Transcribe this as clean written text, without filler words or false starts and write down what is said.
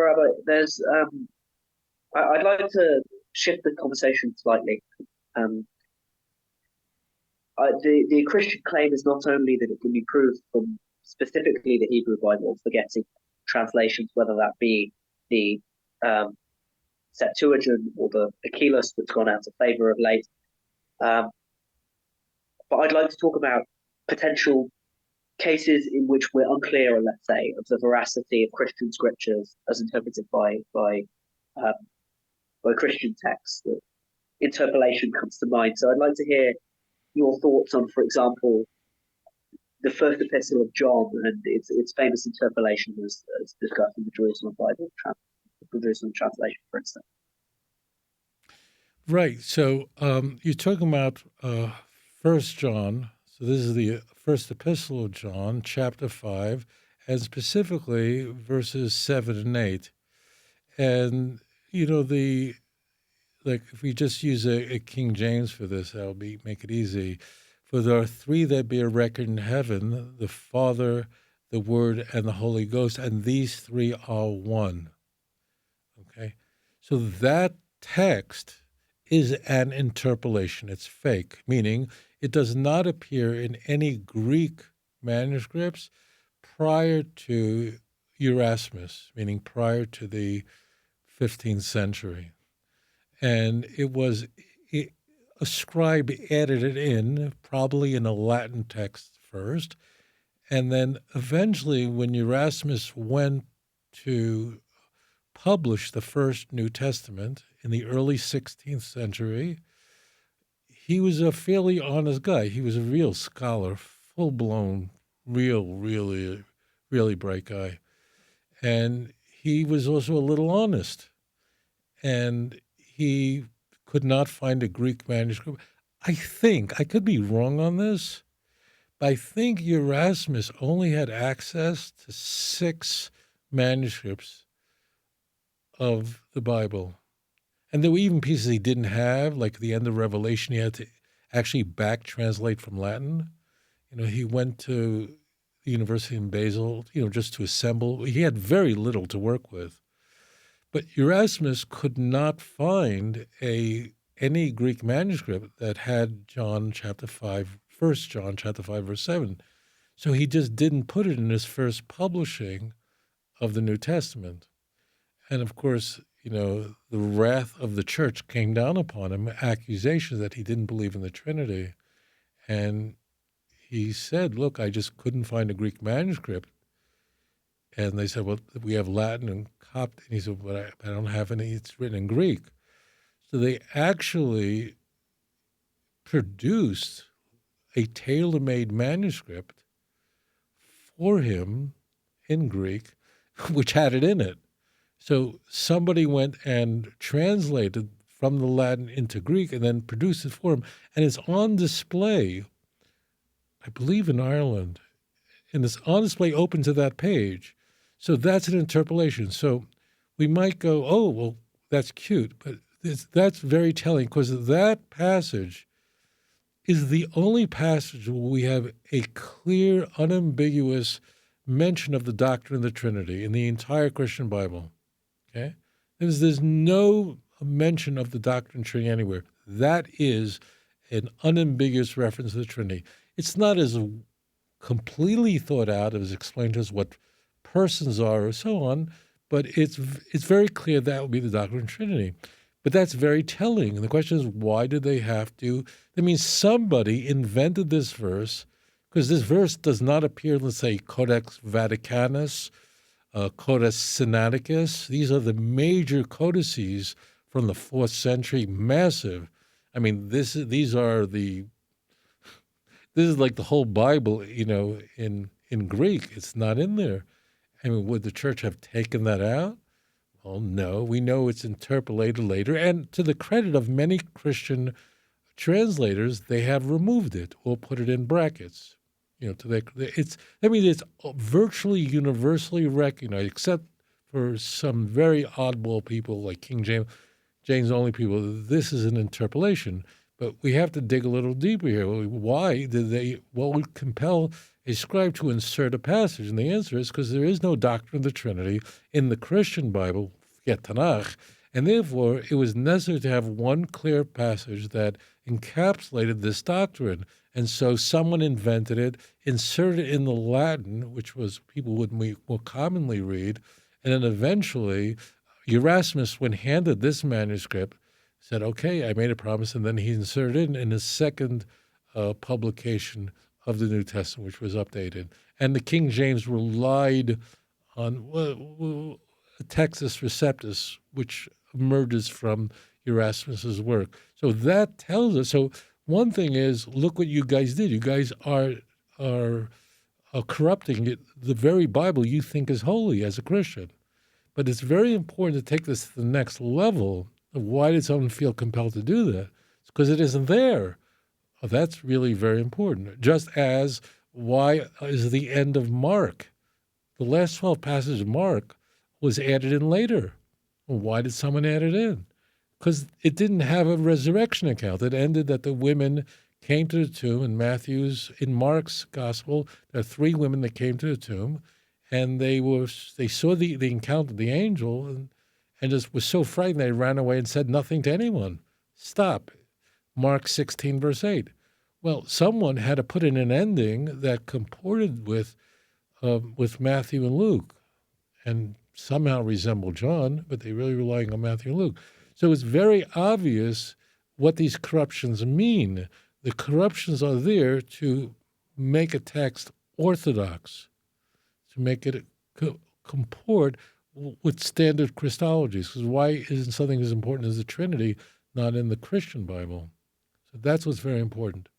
Rabbi, I'd like to shift the conversation slightly. Um, the Christian claim is not only that it can be proved from specifically the Hebrew Bible, forgetting translations, whether that be the um, Septuagint or the Keyless that's gone out of favor of late. Um, but I'd like to talk about potential cases in which we're unclear, let's say, of the veracity of Christian scriptures as interpreted um, by Christian texts. That interpolation comes to mind. So I'd like to hear your thoughts on, for example, the first epistle of John and its famous interpolation as discussed in the Jerusalem Bible, the Jerusalem translation, for instance. Right. So you're talking about First John. So this is the first epistle of John, chapter 5, and specifically verses 7 and 8. And, if we just use a King James for this, make it easy. For there are three that bear record in heaven, the Father, the Word, and the Holy Ghost, and these three are one. Okay? So that text is an interpolation. It's fake, meaning it does not appear in any Greek manuscripts prior to Erasmus, meaning prior to the 15th century. And a scribe added it in, probably in a Latin text first. And then eventually, when Erasmus went to publish the first New Testament in the early 16th century, he was a fairly honest guy. He was a real scholar, full-blown, really bright guy. And he was also a little honest. And he could not find a Greek manuscript. I could be wrong on this, but I think Erasmus only had access to 6 manuscripts of the Bible. And there were even pieces he didn't have, like at the end of Revelation, he had to actually back translate from Latin. He went to the university in Basel, just to assemble. He had very little to work with. But Erasmus could not find any Greek manuscript that had John chapter 5, 1 John chapter 5, verse 7. So he just didn't put it in his first publishing of the New Testament. And of course, the wrath of the church came down upon him, accusations that he didn't believe in the Trinity. And he said, look, I just couldn't find a Greek manuscript. And they said, well, we have Latin and Coptic. And he said, but I don't have any. It's written in Greek. So they actually produced a tailor-made manuscript for him in Greek, which had it in it. So somebody went and translated from the Latin into Greek and then produced it for him. And it's on display, I believe, in Ireland. And it's on display open to that page. So that's an interpolation. So we might go, oh, well, that's cute. But that's very telling because that passage is the only passage where we have a clear, unambiguous mention of the doctrine of the Trinity in the entire Christian Bible. Okay? There's no mention of the doctrine of the Trinity anywhere. That is an unambiguous reference to the Trinity. It's not as completely thought out as explained to us what persons are or so on, but it's very clear that would be the doctrine of the Trinity. But that's very telling. And the question is, why did they have to? That means somebody invented this verse, because this verse does not appear, let's say, Codex Vaticanus, Codex Sinaiticus. These are the major codices from the 4th century, massive. I mean, this is like the whole Bible, in Greek. It's not in there. I mean, would the church have taken that out? Well, no. We know it's interpolated later. And to the credit of many Christian translators, they have removed it or put it in brackets. It's virtually universally recognized, except for some very oddball people like King James only people. This is an interpolation. But we have to dig a little deeper here. What would compel a scribe to insert a passage? And the answer is because there is no doctrine of the Trinity in the Christian Bible, forget Tanakh, and therefore it was necessary to have one clear passage that encapsulated this doctrine. And so someone invented it, inserted it in the Latin, which was people would more commonly read, and then eventually Erasmus, when handed this manuscript, said, okay, I made a promise, and then he inserted it in his second publication of the New Testament, which was updated. And the King James relied on Textus Receptus, which emerges from Erasmus's work. So that tells us, so one thing is, look what you guys did. You guys are corrupting it, the very Bible you think is holy as a Christian. But it's very important to take this to the next level of why did someone feel compelled to do that? It's because it isn't there. Oh, that's really very important. Just as why is the end of Mark, the last 12 passages of Mark, was added in later. Well, why did someone add it in? Because it didn't have a resurrection account. It ended that the women came to the tomb. In Mark's gospel, there are 3 women that came to the tomb, and they saw the encounter, the angel, and just was so frightened they ran away and said nothing to anyone. Stop. Mark 16, verse 8. Well, someone had to put in an ending that comported with Matthew and Luke, and somehow resemble John, but they really relying on Matthew and Luke. So it's very obvious what these corruptions mean. The corruptions are there to make a text orthodox, to make it comport with standard Christologies. Because why isn't something as important as the Trinity not in the Christian Bible? So that's what's very important.